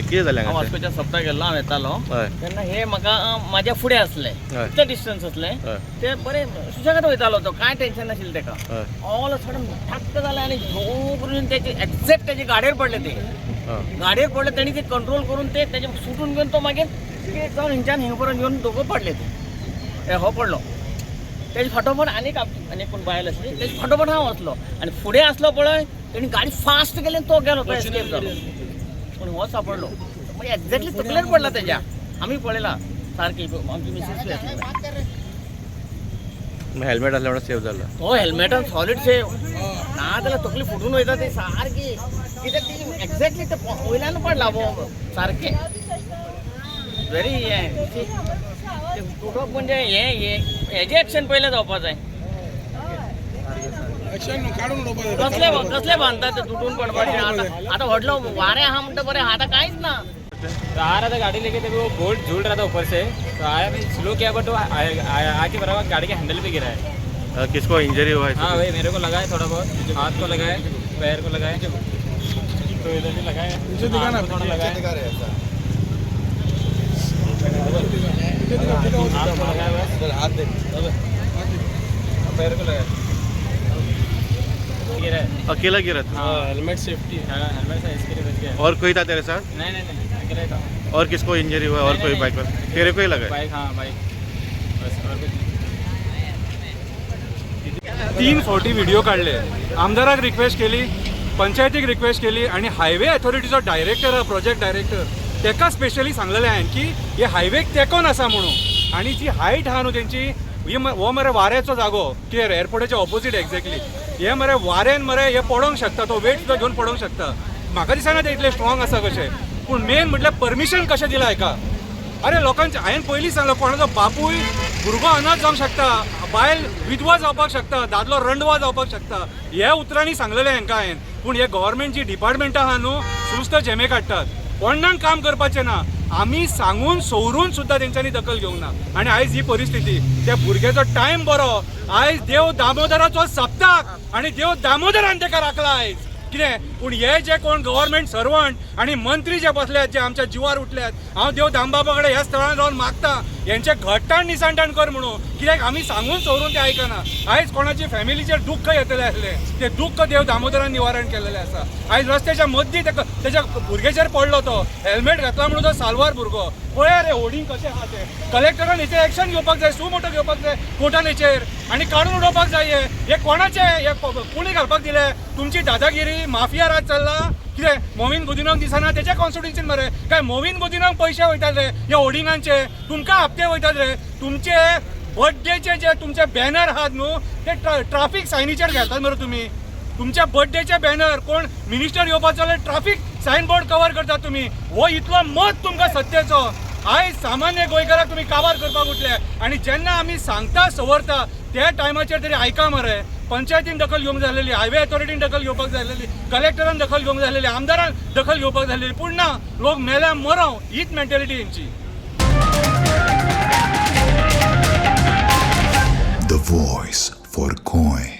कितें जालें हांव हांगा वास्कोच्या सप्ता गेल्लो हांव येतालो हय तेन्ना हे म्हाका म्हाज्या फुडें असले हय. इतलें डिस्टन्स असलें हय. ते बरें सुशेगाद वयतालो तो कांय टेन्शन नाशिल्लें तेका हय ऑल अ सडन ठक्क जालें आनी झो करून तेचे एक्झॅक्ट तेजे गाडयेर पडले ते हय गाडयेर पडले तेणी ते कंट्रोल करून ते तेजे सुटून घेवन तो मागीर कितें जावन हिंच्यान हिंग पर्यंत येवन दोगूय पडले ते हो पडलो तेजे फाटोफाट आनी कोण बायल आसली तेजे फाटोफाट हांव वचलो आनी फुडें आसलो पळय तेणी गाडी फास्ट केली आनी तो गेलो तो एस्केप जालो पूण हो सापडलो म्हणजे एक्झॅक्टली तकलेर पडला तेज्या आमी पळयला सारकी आमची मिसेस हेल्मेट आसल्या सेव जाला तो हेल्मेटान सॉलिड सेव ना जाल्यार तकली फुटून वयता ती सारकी कित्याक ती एक्झॅक्टली ते वयल्यान पडला सारकें व्हेरी हें तुटप म्हणजे हेजें एक्शन पयलें जावपा जाय कसले बांदता ते तुटून पडपाचें आतां व्हडलो वारें आहा म्हणटा बरें आतां कांयच ना तो आ रहा था गाड़ी लेके तो वो बोल्ट झूल रहा था ऊपर से तो आया मैं स्लो किया बट वो आके बराबर गाड़ी के हैंडल पे गिरा है। किसको इंजरी हुआ है हाँ भाई मेरे को लगा है थोड़ा बहुत हाथ को लगा है पैर को लगा है तो इधर भी लगा है हाथ को थोड़ा लगा है हाथ को लगा है बस पैर को लगा है गिरा है अकेला गिरा था हाँ हेलमेट सेफ्टी हाँ हेलमेट से इसके लिए बच गया और कोई था तेरे साथ नहीं अकेला ही था और किसको इंजरी हुआ और कोई बाइक पर तेरे को ही लगा है? बाइक हाँ बाइक बस और कुछ नहीं 340 व्हिडिओ काढले आमदाराक रिक्वेस्ट केली पंचायतीक रिक्वेस्ट केली आणि हायवे अथॉरिटीचो डायरेक्टर प्रोजेक्ट डायरेक्टर तेका स्पेशली सांगलेलें हांवें की हे हायवेक तेकोन आसा म्हणून आणि जी हायट आहा न्हू तेंची हो मरे वाऱ्याचो जागो कितें एअरपोर्टाच्या ऑपोजीट एक्झॅक्टली हे मरे वाऱ्यान मरे हे पडोंक शकता तो वेट सुद्दां घेवन पडोंक शकता म्हाका दिसना ते इतले स्ट्रॉंग आसा कशें पूण मेन म्हटल्यार परमिशन कशें दिलां हेका अरे लोकांचे हांवें पयलीं सांगलो कोणाचो बापूय भुरगो अनाथ जावंक शकता बायल विधवा जावपाक शकता दादलो रंडवा जावपाक शकता हे उतरांनी सांगलेलें हांकां हांवें पूण हे गव्हर्मेंट जी डिपार्टमेंट आहा न्हू सुस्त झेमे काडटात कोणाक काम करपाचें ना आमी सांगून सवरून सुद्दां तेंच्यांनी दखल घेवंक ना आनी आयज ही परिस्थिती त्या भुरग्याचो टायम बरो आयज देव दामोदराचो सप्ताक आनी देव दामोदरान ताका राखला आयज कितें पूण हे जे कोण गव्हर्मेंट सर्वंट आनी मंत्री जे बसल्यात जे आमच्या जिवार उठल्यात हांव देव दामबाबा कडेन ह्या स्थळार रावन मागता हेंचे घट्टाण निसांठाण कर म्हणून कित्याक आमी सांगून सवरून ते आयकना आयज कोणाची फॅमिलीचेर दुख्ख येतलें आसलें ते दुख्ख देव दामोदरान निवारण केलेलें आसा आयज रस्त्याच्या मदीं तेच्या भुरग्याचेर पडलो तो हेल्मेट घातला म्हणून तो साल्वार भुरगो पळया रे होडींग कशें आहा ते कलेक्टरान हेचेर एक्शन घेवपाक जाय सुमोटो घेवपाक जाय कोर्टान हेचेर आनी काडून उडोवपाक जाय हे कोणाचे हे कुणी घालपाक दिले तुमची दादागिरी माफिया राज चल्ला कितें मोविन गुदिनोक दिसना तेच्या कॉन्स्टिट्युन्सीन मरे काय मोविन गुदिनोक पयशे वयतात रे ह्या होर्डिंगांचे तुमकां हप्ते वयतात रे तुमचे बर्थडेचे जे तुमचे बॅनर आहात न्हू ते ट्राफीक सायनीचेर घालतात मरे तुमी तुमच्या बर्थडेचे बॅनर कोण मिनिस्टर येवपाचो जाल्यार ट्राफीक सायन बोर्ड कवर करतात तुमी हो इतलो मत तुमकां सत्तेचो आयज सामान्य गोंयकाराक तुमी काबार करपाक उठले आनी जेन्ना आमी सांगता सवरता त्या टायमाचेर तरी आयका मरे पंचायतीन दखल घेवंक जाय आसलेली हायवे अथॉरिटीन दखल घेवपाक जाय आसलेली कलेक्टरान दखल घेवंक जाय आसलेली आमदारान दखल घेवपाक जाय आसलेली पूण ना लोक मेल्या मरो हीच mentality हेंची The voice for Coin.